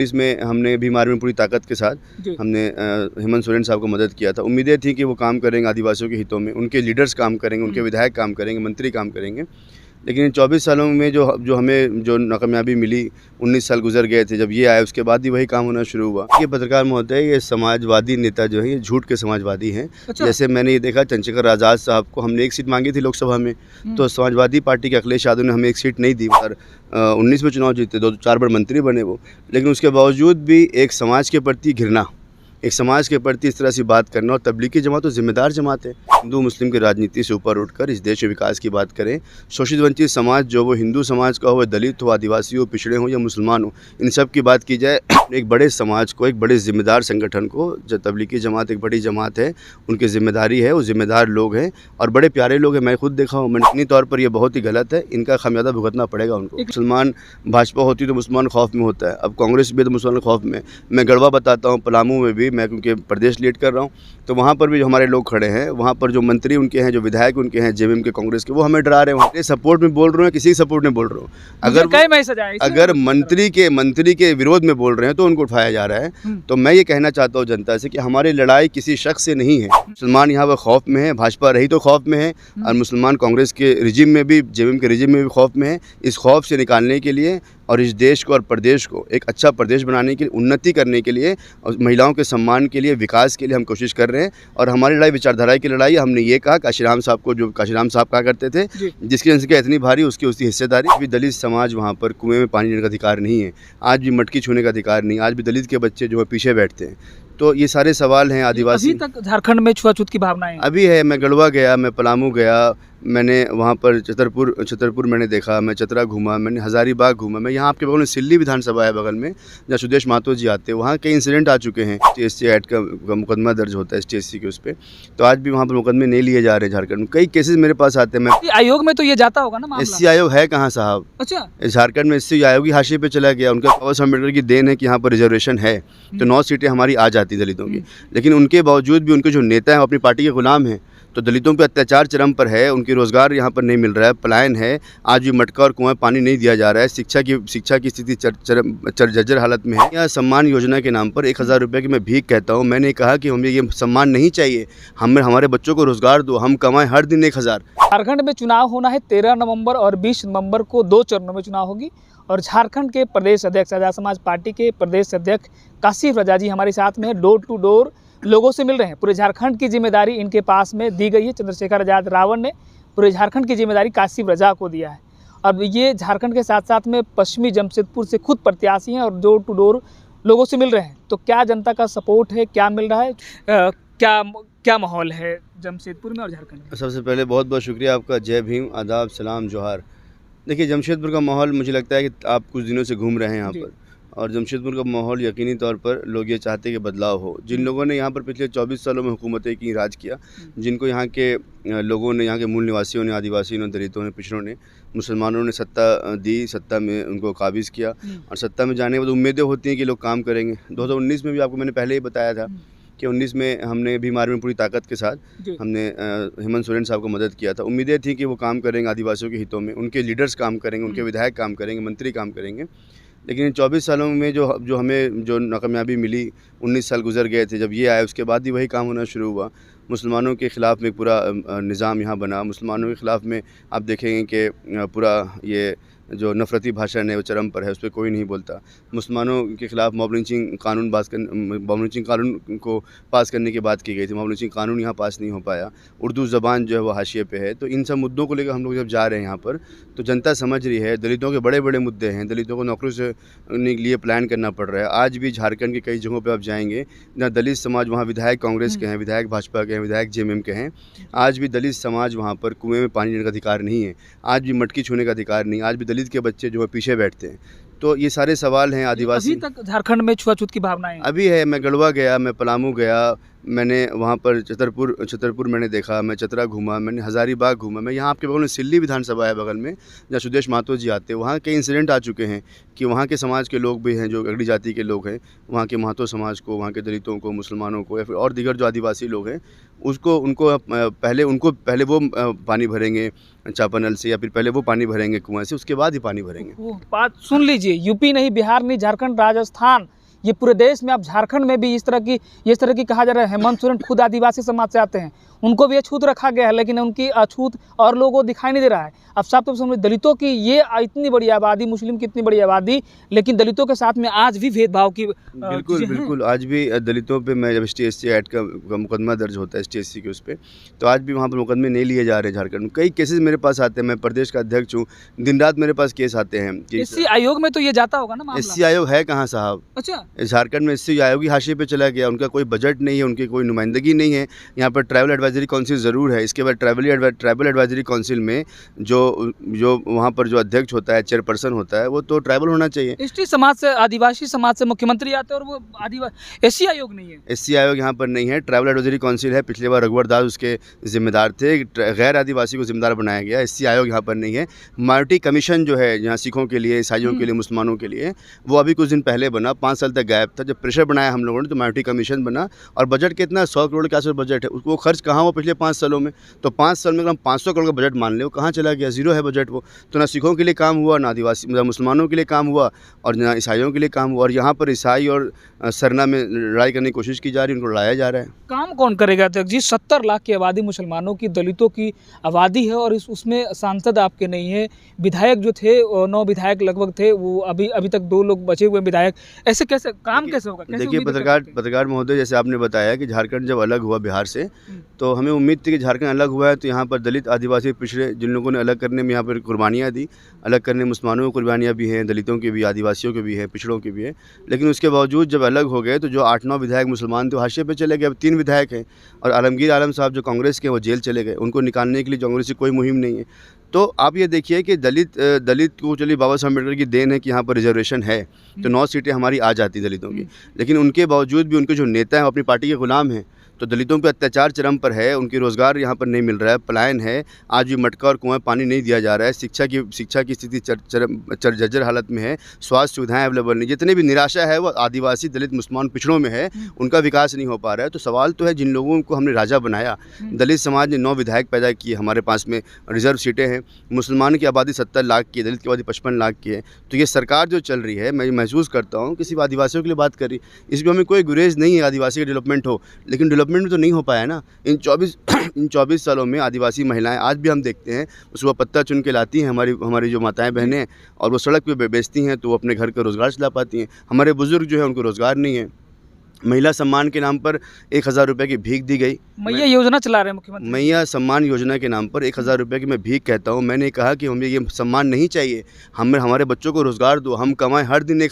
इसमें हमने बीमार में पूरी ताकत के साथ हमने हेमंत सोरेन साहब को मदद किया था। उम्मीदें थी कि वो काम करेंगे आदिवासियों के हितों में, उनके लीडर्स काम करेंगे, उनके विधायक काम करेंगे, मंत्री काम करेंगे। लेकिन इन 24 सालों में जो हमें जो नाकामयाबी मिली, 19 साल गुजर गए थे, जब ये आए उसके बाद ही वही काम होना शुरू हुआ। ये पत्रकार महोदय, ये समाजवादी नेता जो है ये झूठ के समाजवादी हैं। अच्छा। जैसे मैंने ये देखा चंद्रशेखर आज़ाद साहब को हमने एक सीट मांगी थी लोकसभा में, तो समाजवादी पार्टी के अखिलेश यादव ने हमें एक सीट नहीं दी। और 19 में चुनाव जीते, 2-4 बार मंत्री बने वो, लेकिन उसके बावजूद भी एक समाज के प्रति घृणा, एक समाज के प्रति इस तरह से बात करना। और तबलीगी जमात तो जिम्मेदार जमात है। हिंदू मुस्लिम की राजनीति से ऊपर उठकर इस देश के विकास की बात करें। शोषित वंचित समाज, जो वो हिंदू समाज का हो, दलित हो, आदिवासी हो, पिछड़े हो या मुसलमान हो, इन सब की बात की जाए। एक बड़े समाज को, एक बड़े जिम्मेदार संगठन को, जो तबलीगी जमात एक बड़ी जमात है, उनकी जिम्मेदारी है, वो जिम्मेदार लोग हैं और बड़े प्यारे लोग हैं। मैं खुद देखा हूँ, अपनी तौर पर ये बहुत ही गलत है। इनका खामियाजा भुगतना पड़ेगा उनको। मुसलमान भाजपा होती तो मुसलमान खौफ में होता है, अब कांग्रेस भी तो मुसलमान खौफ में। मैं गढ़वा बताता हूँ, पलामू में भी मैं क्योंकि प्रदेश लीड कर रहा हूँ, तो वहाँ पर भी जो हमारे लोग खड़े हैं, वहाँ पर जो मंत्री उनके हैं, जो विधायक उनके हैं, जेएमएम के, कांग्रेस के, वो हमें डरा रहे हैं। सपोर्ट में बोल रहे हैं, किसी के सपोर्ट में बोल रहे हो। अगर मंत्री के विरोध में बोल रहे हैं तो उनको उठाया जा रहा है। तो मैं ये कहना चाहता हूँ जनता से कि हमारी लड़ाई किसी शख्स से नहीं है। मुसलमान यहाँ पर खौफ में है, भाजपा रही तो खौफ में है, और मुसलमान कांग्रेस के रिजिम में भी, जेएमएम के रिजिम में भी खौफ में है। इस खौफ से निकालने के लिए और इस देश को और प्रदेश को एक अच्छा प्रदेश बनाने के लिए, उन्नति करने के लिए और महिलाओं के सम्मान के लिए, विकास के लिए हम कोशिश कर रहे हैं। और हमारी लड़ाई विचारधारा की लड़ाई। हमने ये कहा काशीराम साहब को, जो काशीराम साहब कहा करते थे, जिसकी जनसंख्या इतनी भारी उसकी उसकी हिस्सेदारी। भी दलित समाज वहाँ पर कुएं में पानी लेने का अधिकार नहीं है, आज भी मटकी छूने का अधिकार नहीं, आज भी दलित के बच्चे जो है पीछे बैठते हैं। तो ये सारे सवाल हैं आदिवासी। अभी तक झारखंड में छुआछूत की भावनाएं अभी है। मैं गढ़वा गया, मैं पलामू गया, मैंने वहाँ पर छतरपुर मैंने देखा, मैं चतरा घूमा, मैंने हज़ारीबाग घूमा। मैं यहाँ आपके बगल में सिल्ली विधानसभा है बगल में, जहाँ सुदेश महतो जी आते हैं, वहाँ कई इंसिडेंट आ चुके हैं। SC एक्ट का मुकदमा दर्ज होता है ST SC के उस पर, तो आज भी वहाँ पर मुकदमे नहीं लिए जा रहे हैं। झारखंड में कई केसेस मेरे पास आते हैं। मैं आयोग में तो ये जाता होगा ना मामला? SC आयोग है कहाँ साहब? अच्छा, झारखंड में SC आयोग ही हाशिए पे चला गया। उनका बाबा साहब अम्बेडकर की देन है कि यहाँ पर रिजर्वेशन है, तो 9 सीटें हमारी आ जाती दलितों की। लेकिन उनके बावजूद भी उनके जो नेता हैं अपनी पार्टी के गुलाम हैं। तो दलितों पे अत्याचार चरम पर है, उनकी रोज़गार यहाँ पर नहीं मिल रहा है, पलायन है, आज भी मटका और कुआं पानी नहीं दिया जा रहा है, शिक्षा की स्थिति जर्जर हालत में है। यह सम्मान योजना के नाम पर 1000 रुपये की मैं भीख कहता हूँ। मैंने कहा कि हमें ये सम्मान नहीं चाहिए, हमारे बच्चों को रोज़गार दो, हम कमाएं हर दिन 1000। झारखंड में चुनाव होना है 13 नवंबर और 20 नवंबर को, 2 चरणों में चुनाव होगी। और झारखंड के प्रदेश अध्यक्ष, आज़ाद समाज पार्टी के प्रदेश अध्यक्ष काशिफ रजा जी हमारे साथ में डोर टू डोर लोगों से मिल रहे हैं। पूरे झारखंड की जिम्मेदारी इनके पास में दी गई है। चंद्रशेखर आज़ाद रावण ने पूरे झारखंड की जिम्मेदारी काशिफ रजा को दिया है। अब ये झारखंड के साथ साथ में पश्चिमी जमशेदपुर से खुद प्रत्याशी हैं और डोर टू डोर लोगों से मिल रहे हैं। तो क्या जनता का सपोर्ट है, क्या मिल रहा है, क्या माहौल है जमशेदपुर में और झारखंड में? सबसे पहले बहुत बहुत शुक्रिया आपका। जय भीम, आदाब, सलाम, जोहार। देखिए, जमशेदपुर का माहौल, मुझे लगता है कि आप कुछ दिनों से घूम रहे हैं यहाँ पर, और जमशेदपुर का माहौल यकीनी तौर पर लोग ये चाहते हैं कि बदलाव हो। जिन लोगों ने यहाँ पर पिछले 24 सालों में हुकूमतें की, राज किया, जिनको यहाँ के लोगों ने, यहाँ के मूल निवासियों ने, आदिवासियों ने, दलितों ने, पिछड़ों ने, मुसलमानों ने सत्ता दी, सत्ता में उनको काबिज़ किया। और सत्ता में जाने के बाद उम्मीदें होती हैं कि लोग काम करेंगे। 2019 में भी आपको मैंने पहले ही बताया था कि 19 में हमने बीमार में पूरी ताकत के साथ हमने हेमंत सोरेन साहब को मदद किया था। उम्मीदें थी कि वो काम करेंगे आदिवासियों के हितों में, उनके लीडर्स काम करेंगे, उनके विधायक काम करेंगे, मंत्री काम करेंगे। लेकिन इन 24 सालों में जो हमें जो नाकामयाबी मिली, 19 साल गुजर गए थे, जब ये आए उसके बाद ही वही काम होना शुरू हुआ। मुसलमानों के ख़िलाफ़ में पूरा निज़ाम यहाँ बना। मुसलमानों के ख़िलाफ़ में आप देखेंगे कि पूरा ये जो नफ़रती भाषण है वो चरम पर है, उस पर कोई नहीं बोलता। मुसलमानों के ख़िलाफ़ मॉब लिंचिंग कानून को पास करने की बात की गई थी। मॉब लिंचिंग कानून यहाँ पास नहीं हो पाया। उर्दू ज़बान जो है वो हाशिए पे है। तो इन सब मुद्दों को लेकर हम लोग जब जा रहे हैं यहाँ पर, तो जनता समझ रही है। दलितों के बड़े बड़े मुद्दे हैं, दलितों को नौकरी से के लिए प्लान करना पड़ रहा है। आज भी झारखंड के कई जगहों पर आप जाएंगे, जहाँ दलित समाज, वहाँ विधायक कांग्रेस के हैं, विधायक भाजपा के हैं, विधायक जेएमएम के हैं, आज भी दलित समाज वहाँ पर कुएँ में पानी लेने का अधिकार नहीं है, आज भी मटकी छूने का अधिकार नहीं, आज भी दलित के बच्चे जो है पीछे बैठते हैं। तो ये सारे सवाल हैं आदिवासी। अभी तक झारखंड में छुआछूत की भावनाएं अभी है। मैं गढ़वा गया, मैं पलामू गया, मैंने वहाँ पर छतरपुर मैंने देखा, मैं चतरा घूमा, मैंने हज़ारीबाग घूमा, मैं यहाँ आपके बगल में सिल्ली विधानसभा है बगल में, जहाँ सुदेश महतो जी आते हैं, वहाँ कई इंसिडेंट आ चुके हैं कि वहाँ के समाज के लोग भी हैं जो अगड़ी जाति के लोग हैं, वहाँ के महतो समाज को, वहाँ के दलितों को, मुसलमानों को या फिर और दीगर जो आदिवासी लोग हैं पहले वो पानी भरेंगे चापानल से, या फिर पहले वो पानी भरेंगे कुआं से, उसके बाद ही पानी भरेंगे। वो बात सुन लीजिए, यूपी नहीं, बिहार नहीं, झारखंड, राजस्थान, ये पूरे देश में, अब झारखंड में भी इस तरह की कहा जा रहा है। हेमंत सोरेन खुद आदिवासी समाज से आते हैं, उनको भी अछूत रखा गया है, लेकिन उनकी अछूत और लोगों को दिखाई नहीं दे रहा है। अब साफ तौर पर समझ, दलितों की ये इतनी बड़ी आबादी, मुस्लिम की इतनी बड़ी आबादी, लेकिन दलितों के साथ में आज भी भेदभाव की बिल्कुल आज भी दलितों पे, मैं जब ST/SC एक्ट का मुकदमा दर्ज होता है ST/SC के उस पर, तो आज भी वहाँ पर मुकदमे नहीं लिए जा रहे हैं। झारखंड में कई केसेस मेरे पास आते हैं, मैं प्रदेश का अध्यक्ष हूँ, दिन रात मेरे पास केस आते हैं कि SC आयोग में तो ये जाता होगा ना मामला? SC आयोग है कहाँ साहब? अच्छा, झारखंड में SC आयोग ही हाशिए पे चला गया, उनका कोई बजट नहीं है, उनकी कोई नुमाइंदगी नहीं है। यहाँ पर ट्राइबल एडवाइजरी काउंसिल ज़रूर है, इसके बाद ट्राइबल एडवाइजरी काउंसिल में जो वहाँ पर जो अध्यक्ष होता है, चेयरपर्सन होता है, वो तो ट्राइबल होना चाहिए। ST समाज से, आदिवासी समाज से मुख्यमंत्री आते हैं और वो आदिवासी, SC आयोग नहीं है। SC आयोग यहाँ पर नहीं है, ट्राइबल एडवाइजरी काउंसिल है। पिछले बार रघुवर दास उसके जिम्मेदार थे, गैर आदिवासी को जिम्मेदार बनाया गया। SC आयोग यहाँ पर नहीं है। माइनॉरिटी कमीशन जो है यहाँ सिखों के लिए, ईसाइयों के लिए, मुसलमानों के लिए, वो अभी कुछ दिन पहले बना, 5 साल तक गायब था। जब प्रेशर बनाया हम लोगों ने तो माइनॉरिटी कमीशन बना, और बजट कितना, 100 करोड़ के आसपास बजट है। उसको खर्च कहाँ हुआ पिछले 5 सालों में? तो 5 साल में अगर हम 500 करोड़ का बजट मान ले, वो कहाँ चला गया? ज़ीरो है बजट वो। तो ना सिखों के लिए काम हुआ, ना आदिवासी मुसलमानों के लिए काम हुआ, और ना ईसाइयों के लिए काम हुआ। और यहाँ पर ईसाई और सरना में लड़ाई करने की कोशिश की जा रही है, उनको लड़ाया जा रहा है। काम कौन करेगा अध्यक्ष जी? 70 लाख की आबादी मुसलमानों की, दलितों की आबादी है, और उसमें सांसद आपके नहीं है। विधायक जो थे 9 विधायक लगभग थे, वो अभी तक 2 लोग बचे हुए विधायक। ऐसे कैसे काम कैसे होगा? देखिए पत्रकार महोदय, जैसे आपने बताया कि झारखंड जब अलग हुआ बिहार से, तो हमें उम्मीद थी कि झारखंड अलग हुआ है तो यहाँ पर दलित, आदिवासी, पिछड़े, जिन लोगों ने अलग करने में यहाँ पर कुर्बानियाँ दी, अलग करने में मुसलमानों की कुर्बानियाँ भी हैं, दलितों की भी, आदिवासियों की भी है, पिछड़ों की भी है। लेकिन उसके बावजूद जब अलग हो गए तो जो 8-9 विधायक मुसलमान थे वो हाशिए पे चले गए। अब 3 विधायक हैं, और आलमगीर आलम साहब जो कांग्रेस के, वो जेल चले गए। उनको निकालने के लिए कांग्रेस की कोई मुहिम नहीं है। तो आप ये देखिए कि दलित को, चलिए बाबा साहब अम्बेडकर की देन है कि यहाँ पर रिजर्वेशन है, तो 9 सीटें हमारी आ जाती दलितों की। लेकिन उनके बावजूद भी उनके जो नेता हैं अपनी पार्टी के गुलाम हैं, तो दलितों पे अत्याचार चरम पर है, उनके रोज़गार यहाँ पर नहीं मिल रहा है, पलायन है, आज भी मटका और कुआं पानी नहीं दिया जा रहा है, शिक्षा की स्थिति जर्जर हालत में है, स्वास्थ्य सुविधाएं अवेलेबल नहीं, जितने भी निराशा है वो आदिवासी, दलित, मुसलमान, पिछड़ों में है, उनका विकास नहीं हो पा रहा है। तो सवाल तो है, जिन लोगों को हमने राजा बनाया, दलित समाज ने 9 विधायक पैदा किए, हमारे पास में रिजर्व सीटें हैं, मुसलमान की आबादी 70 लाख की है, दलित की आबादी 55 लाख की है। तो ये सरकार जो चल रही है, मैं महसूस करता हूँ कि सिर्फ आदिवासियों के लिए बात करी, इसमें हमें कोई गुरेज नहीं है आदिवासी का डेवलपमेंट हो, लेकिन डेवलपमेंट में तो नहीं हो पाया ना। इन 24 सालों में आदिवासी महिलाएं आज भी हम देखते हैं, सुबह पत्ता चुन के लाती हैं हमारी जो माताएं बहनें, और वो सड़क पे बेचती हैं, तो वो अपने घर का रोज़गार चला पाती हैं। हमारे बुजुर्ग जो है उनको रोज़गार नहीं है। महिला सम्मान के नाम पर 1000 रुपये की भीख दी गई। मैया योजना चला रहे हैं मुख्यमंत्री। मैया सम्मान योजना के नाम पर 1000 रुपये की मैं भीख कहता हूँ। मैंने कहा कि हमें ये सम्मान नहीं चाहिए, हमारे बच्चों को रोज़गार दो, हम कमाएं हर दिन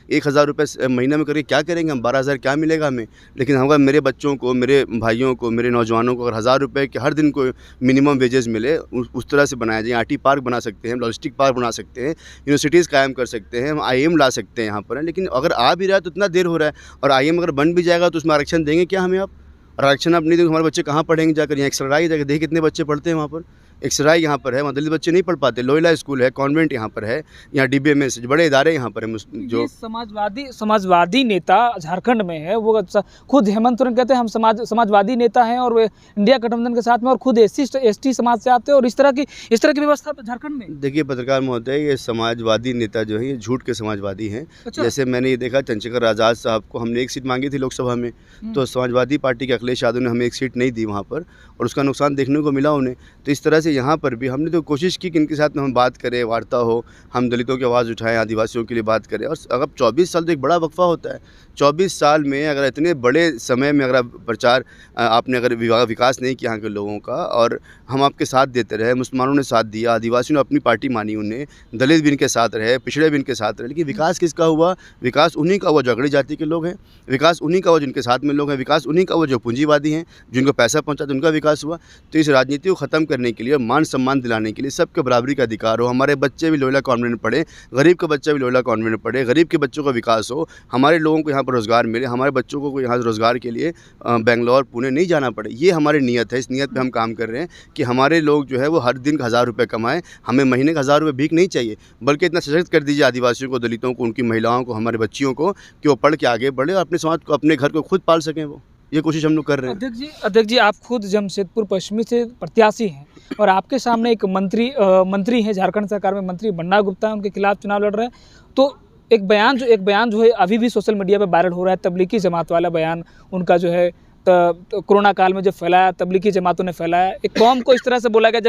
1000 रुपये महीने में करके क्या करेंगे हम? 12,000 क्या मिलेगा हमें? लेकिन अगर मेरे बच्चों को, मेरे भाइयों को, मेरे नौजवानों को अगर 1000 रुपये के हर दिन को मिनिमम वेजेस मिले, उस तरह से बनाया जाए। IT पार्क बना सकते हैं, लॉजिस्टिक पार्क बना सकते हैं, यूनिवर्सिटीज़ कायम कर सकते हैं, हम IIM ला सकते हैं यहाँ पर। लेकिन अगर आ भी रहा है तो इतना देर हो रहा है, और IIM अगर बन भी जाएगा तो उसमें आरक्षण देंगे क्या हमें आप? आरक्षण आप नहीं देंगे, हमारे बच्चे कहाँ पढ़ेंगे जाकर? यहाँ एक्सराई जाकर देखिए कितने बच्चे पढ़ते हैं वहाँ पर। एक्सराई यहाँ पर है, वहाँ दलित बच्चे नहीं पढ़ पाते। लोयला स्कूल है, कॉन्वेंट यहाँ पर है, यहाँ DBMS बड़े इदारे यहाँ पर हैं। जो समाजवादी नेता झारखंड में है, वो खुद हेमंत सोरेन कहते हैं हम समाजवादी नेता हैं, और वे इंडिया गठबंधन के साथ में, और खुद ST समाज से आते हैं, और इस तरह की व्यवस्था झारखंड में। देखिए पत्रकार महोदय, ये समाजवादी नेता जो है ये झूठ के समाजवादी हैं। अच्छा। जैसे मैंने ये देखा, चंद्रशेखर आज़ाद साहब को हमने 1 सीट मांगी थी लोकसभा में, तो समाजवादी पार्टी के अखिलेश यादव ने हमें 1 सीट नहीं दी वहाँ पर, और उसका नुकसान देखने को मिला उन्हें। तो इस तरह से यहाँ पर भी हमने तो कोशिश की कि इनके साथ में हम बात करें, वार्ता हो, हम दलितों की आवाज़ उठाएं, आदिवासियों के लिए बात करें। और अगर 24 साल तो एक बड़ा वक्फा होता है, 24 साल में अगर इतने बड़े समय में अगर प्रचार आपने अगर विकास नहीं किया यहाँ के लोगों का, और हम आपके साथ देते रहे, मुसलमानों ने साथ दिया, आदिवासियों ने अपनी पार्टी मानी उन्हें, दलित भी इनके साथ रहे, पिछड़े भी इनके साथ रहे, लेकिन विकास किसका हुआ? विकास उन्हीं का हुआ जो अगड़ी जाति के लोग हैं, विकास उन्हीं का हुआ जिनके साथ में लोग हैं, विकास उन्हीं का हुआ जो पूंजीवादी हैं, जिनको पैसा पहुँचाते उनका विकास हुआ। तो इस राजनीति को ख़त्म करने के लिए लिए, मान सम्मान दिलाने के लिए, सबके बराबरी का अधिकार हो, हमारे बच्चे भी लोहिला कॉन्वेंट में पढ़े, गरीब का बच्चा भी लोहिला कॉन्वेंट में पढ़े, गरीब के बच्चों का विकास हो, हमारे लोगों को यहाँ पर रोज़गार मिले, हमारे बच्चों को यहाँ रोज़गार के लिए बेंगलोर पुणे नहीं जाना पड़े। ये हमारी नीयत है, इस नीयत पे हम काम कर रहे हैं कि हमारे लोग जो है वो हर दिन 1000 रुपये कमाएं, हमें महीने का 1000 रुपये भीख नहीं चाहिए, बल्कि इतना सशक्त कर दीजिए आदिवासियों को, दलितों को, उनकी महिलाओं को, हमारे बच्चियों को, कि वो पढ़ के आगे बढ़े और अपने समाज को, अपने घर को खुद पाल सकें। वो ये कोशिश हम लोग कर रहे हैं। अध्यक्ष जी आप खुद जमशेदपुर पश्चिमी से प्रत्याशी हैं और आपके सामने एक मंत्री हैं, झारखंड सरकार में मंत्री बन्ना गुप्ता, उनके खिलाफ चुनाव लड़ रहे हैं। तो एक बयान जो है अभी भी सोशल मीडिया पे वायरल हो रहा है, तबलीगी जमात वाला बयान उनका जो है कोरोना काल में जब फैलाया, तबलीगी जमातों ने फैलाया, एक कौम को इस तरह से बोला गया,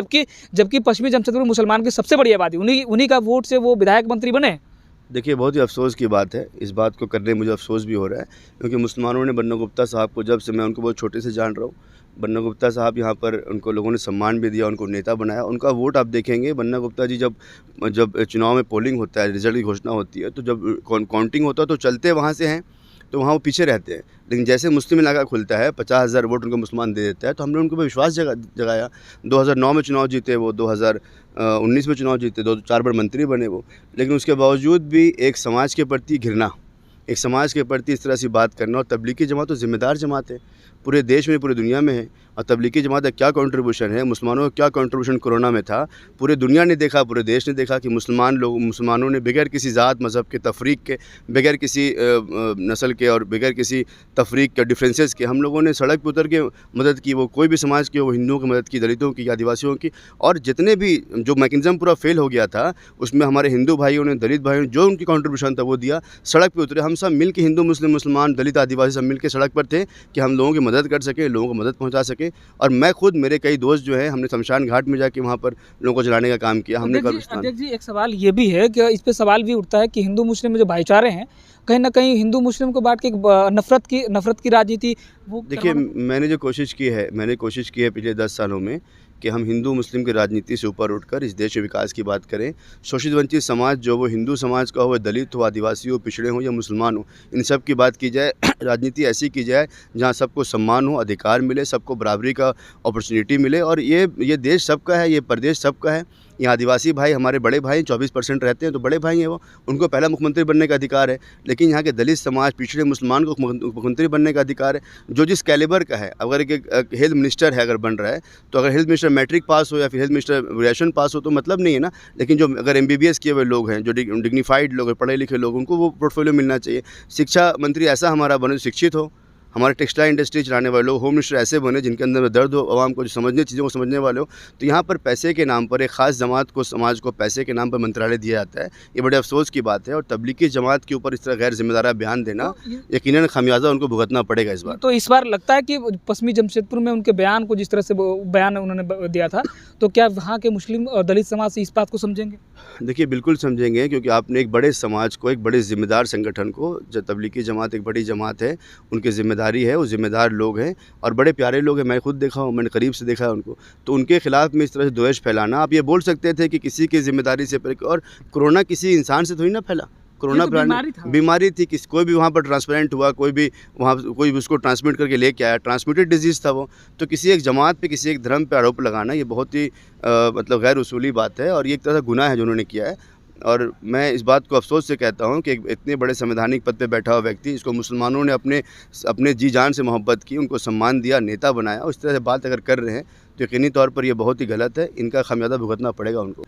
जबकि पश्चिमी जमशेदपुर में मुसलमान की सबसे बड़ी आबादी, उन्हीं का वोट से वो विधायक मंत्री बने। देखिए, बहुत ही अफसोस की बात है, इस बात को करने में मुझे अफसोस भी हो रहा है, क्योंकि मुसलमानों ने बन्ना गुप्ता साहब को, जब से मैं उनको बहुत छोटे से जान रहा हूँ, बन्ना गुप्ता साहब यहाँ पर उनको लोगों ने सम्मान भी दिया, उनको नेता बनाया। उनका वोट आप देखेंगे, बन्ना गुप्ता जी जब चुनाव में पोलिंग होता है, रिजल्ट की घोषणा होती है, तो जब काउंटिंग होता है तो चलते वहाँ से हैं, तो वहाँ वो पीछे रहते हैं। लेकिन जैसे मुस्लिम इलाका खुलता है, 50,000 वोट उनको मुसलमान दे देता है, तो हमने उनको विश्वास जगाया। 2009 में चुनाव जीते वो, 2019 में चुनाव जीते, 2-4 बार मंत्री बने वो। लेकिन उसके बावजूद भी एक समाज के प्रति घृणा, एक समाज के प्रति इस तरह से बात करना, और तबलीगी जमात तो ज़िम्मेदार जमात है, पूरे देश में, पूरी दुनिया में है। और तबलीगी जमात का क्या कंट्रीब्यूशन है, मुसलमानों का क्या कंट्रीब्यूशन कोरोना में था, पूरे दुनिया ने देखा, पूरे देश ने देखा कि मुसलमानों ने बगैर किसी ज़ात मज़हब के तफरीक के, बगैर किसी नस्ल के और बगैर किसी तफरीक के डिफरेंसेस के, हम लोगों ने सड़क पर उतर के मदद की। वो कोई भी समाज की हो, हिंदुओं की मदद की, दलितों की, आदिवासियों की, और जितने भी जो मैकेनिज़्म पूरा फेल हो गया था, उसमें हमारे हिंदू भाइयों ने, दलित भाइयों ने जो उनकी कंट्रीब्यूशन था वो दिया, सड़क पर उतरे। हम सब मिल के, हिंदू, मुस्लिम, मुसलमान, दलित, आदिवासी, सब मिल के सड़क पर थे कि हम लोगों की मदद कर सकें, लोगों को मदद पहुँचा सकें। और मैं खुद, मेरे कई दोस्त जो हैं, हमने शमशान घाट में जाके वहाँ पर लोगों को जलाने का काम किया। हमने अध्यक्ष जी एक सवाल ये भी है कि इस पे सवाल भी उठता है कि हिंदू मुस्लिम में जो भाईचारे हैं, कहीं ना कहीं हिंदू मुस्लिम को बांट के नफरत की राजनीति वो। देखिए, मैंने कोशिश की है पिछले 10 सालों में कि हम हिंदू मुस्लिम की राजनीति से ऊपर उठकर इस देश के विकास की बात करें। शोषित वंचित समाज, जो वो हिंदू समाज का हो, दलित हो, आदिवासी हो, पिछड़े हो या मुसलमान हो, इन सब की बात की जाए। राजनीति ऐसी की जाए जहाँ सबको सम्मान हो, अधिकार मिले, सबको बराबरी का अपॉर्चुनिटी मिले। और ये देश सबका है, ये प्रदेश सबका है। यहाँ आदिवासी भाई हमारे बड़े भाई 24% रहते हैं, तो बड़े भाई हैं वो, उनको पहला मुख्यमंत्री बनने का अधिकार है। लेकिन यहाँ के दलित समाज, पिछड़े मुसलमान को मुख्यमंत्री बनने का अधिकार है, जो जिस कैलिबर का है। अगर एक हेल्थ मिनिस्टर है, अगर बन रहा है, तो अगर हेल्थ मिनिस्टर मैट्रिक पास हो या फिर हेल्थ मिनिस्टर ग्रेजुएशन पास हो तो मतलब नहीं है ना। लेकिन जो अगर MBBS किए हुए लोग हैं, जो डिग्निफाइड लोग हैं, पढ़े लिखे लोग, उनको वो पोर्टफोलियो मिलना चाहिए। शिक्षा मंत्री ऐसा हमारा बने, शिक्षित हो। हमारे टेक्सटाइल इंडस्ट्री चलाने वाले लोग, होम मिनिस्टर ऐसे बने जिनके अंदर में दर्द हो, आवाम को जो समझने, चीज़ों को समझने वाले हो। तो यहाँ पर पैसे के नाम पर एक ख़ास जमात को, समाज को पैसे के नाम पर मंत्रालय दिया जाता है। ये बड़े अफसोस की बात है। और तबलीगी जमात के ऊपर इस तरह गैर जिम्मेदाराना बयान देना, यकीनन खामियाजा उनको भुगतना पड़ेगा इस बार। तो इस बार लगता है कि पश्चिमी जमशेदपुर में उनके बयान को, जिस तरह से बयान उन्होंने दिया था, तो क्या वहाँ के मुस्लिम और दलित समाज से इस बात को समझेंगे? देखिए, बिल्कुल समझेंगे, क्योंकि आपने एक बड़े समाज को, एक बड़े ज़िम्मेदार संगठन को, जो तबलीगी जमात एक बड़ी जमात है, उनकी ज़िम्मेदारी है, वो ज़िम्मेदार लोग हैं और बड़े प्यारे लोग हैं। मैं खुद देखा हूँ, मैंने करीब से देखा है उनको। तो उनके खिलाफ में इस तरह से द्वेष फैलाना, आप ये बोल सकते थे कि किसी की जिम्मेदारी से, और कोरोना किसी इंसान से थोड़ी ना फैला। कोरोना बीमारी थी, कोई भी वहाँ पर ट्रांसपेरेंट हुआ, कोई उसको ट्रांसमिट करके लेके आया, ट्रांसमिटेड डिजीज़ था वो। तो किसी एक जमात पे, किसी एक धर्म पे आरोप लगाना, ये बहुत ही मतलब गैर उसूली बात है और ये एक तरह का गुनाह है जो उन्होंने किया है। और मैं इस बात को अफसोस से कहता हूँ कि इतने बड़े संवैधानिक पद पे बैठा हुआ व्यक्ति, इसको मुसलमानों ने अपने जी जान से मोहब्बत की, उनको सम्मान दिया, नेता बनाया, उस तरह से बात अगर कर रहे हैं तो यकीनी तौर पर यह बहुत ही गलत है। इनका खामियाजा भुगतना पड़ेगा उनको।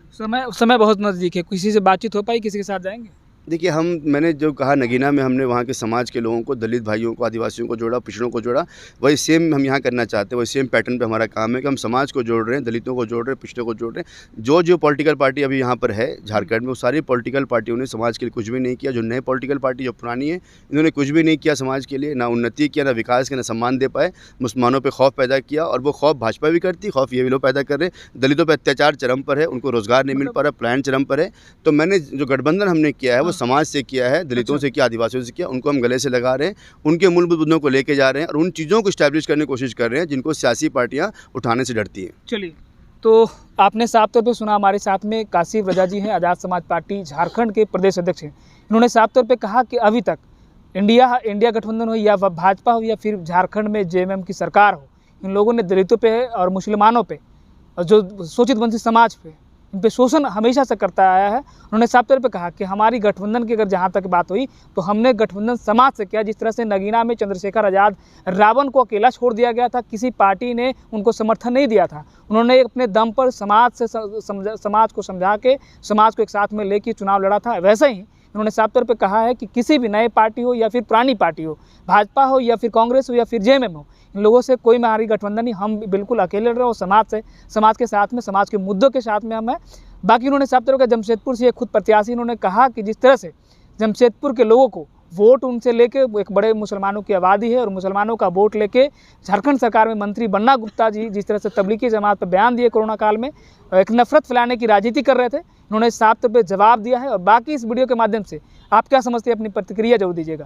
समय बहुत नज़दीक है, किसी से बातचीत हो पाई, किसी के साथ जाएंगे? देखिए, मैंने जो कहा, नगीना में हमने वहाँ के समाज के लोगों को, दलित भाइयों को, आदिवासियों को जोड़ा, पिछड़ों को जोड़ा। वही सेम हम यहाँ करना चाहते हैं, वही सेम पैटर्न पे हमारा काम है कि हम समाज को जोड़ रहे हैं, दलितों को जोड़ रहे हैं, पिछड़ों को जोड़ रहे हैं। जो पॉलिटिकल पार्टी अभी यहाँ पर है झारखंड में, वो सारी पॉलिटिकल पार्टियों ने समाज के लिए कुछ भी नहीं किया। जो नए पॉलिटिकल पार्टी, जो पुरानी है, इन्होंने कुछ भी नहीं किया समाज के लिए, ना उन्नति किया, ना विकास किया, ना सम्मान दे पाए। मुसलमानों पर खौफ पैदा किया, और वो खौफ भाजपा भी करती, खौफ ये भी लोग पैदा कर रहे हैं। दलितों पर अत्याचार चरम पर है, उनको रोज़गार नहीं मिल पा रहा, प्लान चरम पर है। तो मैंने जो गठबंधन हमने किया है वो समाज से किया है, दलितों से किया, आदिवासियों से किया। उनको हम गले से लगा रहे हैं, उनके मूलभूत मुद्दों को लेके जा रहे हैं और उन चीज़ों को स्टैब्लिश करने की कोशिश कर रहे हैं जिनको सियासी पार्टियां उठाने से डरती हैं। चलिए, तो आपने साफ तौर पे सुना, हमारे साथ में काशिफ रजा जी हैं, आज़ाद समाज पार्टी झारखंड के प्रदेश अध्यक्ष हैं। इन्होंने साफ तौर पे कहा कि अभी तक इंडिया गठबंधन हो या भाजपा हो या फिर झारखंड में JMM की सरकार हो, इन लोगों ने दलितों पे और मुसलमानों पे जो शोषित वंचित समाज पे, इन पे शोषण हमेशा से करता आया है। उन्होंने साफ तौर पे कहा कि हमारी गठबंधन की अगर जहाँ तक बात हुई तो हमने गठबंधन समाज से किया। जिस तरह से नगीना में चंद्रशेखर आज़ाद रावण को अकेला छोड़ दिया गया था, किसी पार्टी ने उनको समर्थन नहीं दिया था, उन्होंने अपने दम पर समाज को समझा के समाज को एक साथ में लेकर चुनाव लड़ा था। वैसे ही उन्होंने साफ तौर पे कहा है कि किसी भी नए पार्टी हो या फिर पुरानी पार्टी हो, भाजपा हो या फिर कांग्रेस हो या फिर जेएमएम हो, इन लोगों से कोई हमारी गठबंधन नहीं, हम बिल्कुल अकेले रहे और समाज के साथ में, समाज के मुद्दों के साथ में हम हैं। बाकी उन्होंने साफ तौर पर जमशेदपुर से खुद प्रत्याशी उन्होंने कहा कि जिस तरह से जमशेदपुर के लोगों को वोट उनसे लेके, एक बड़े मुसलमानों की आबादी है और मुसलमानों का वोट लेके झारखंड सरकार में मंत्री बन्ना गुप्ता जी जिस तरह से तबलीगी जमात पर बयान दिए कोरोना काल में, एक नफरत फैलाने की राजनीति कर रहे थे, उन्होंने साफ तौर पर जवाब दिया है। और बाकी इस वीडियो के माध्यम से आप क्या समझते हैं, अपनी प्रतिक्रिया जरूर दीजिएगा।